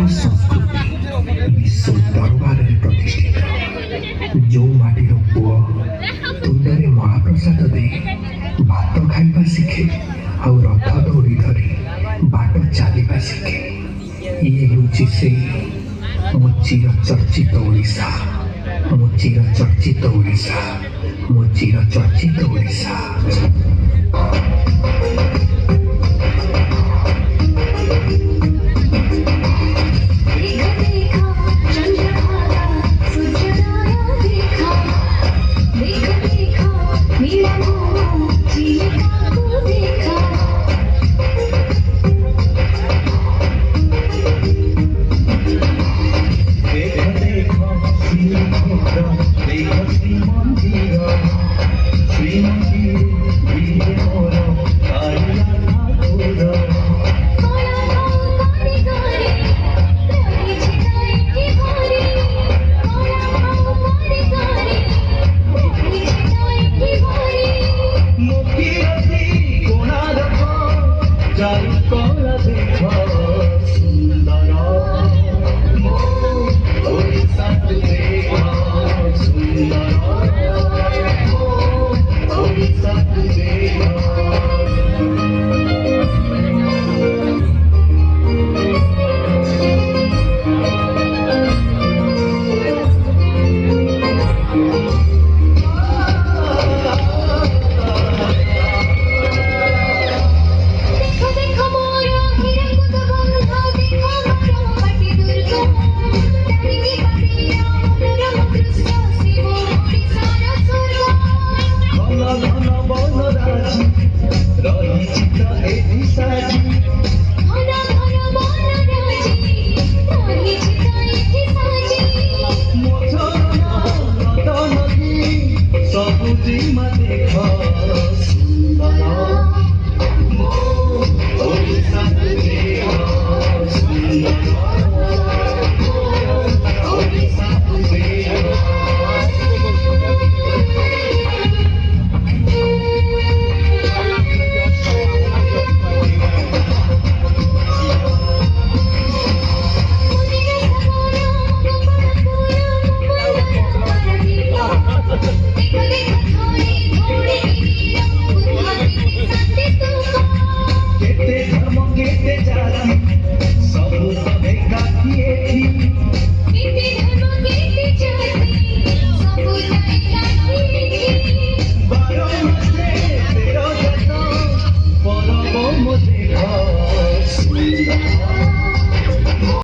संस्कृति विश्व दरबार में प्रतिष्ठित। जो माटीर पुओ तुंडरे महाप्रसाद दे भात खाइबा शिखे आउ रथ दौड़ी धरी बाट चलवा शिखे। ये हूँ से मो चिर चर्चित ओडिशा, मो चिर चर्चित ओडिशा, मो चिर चर्चित ओडिशा।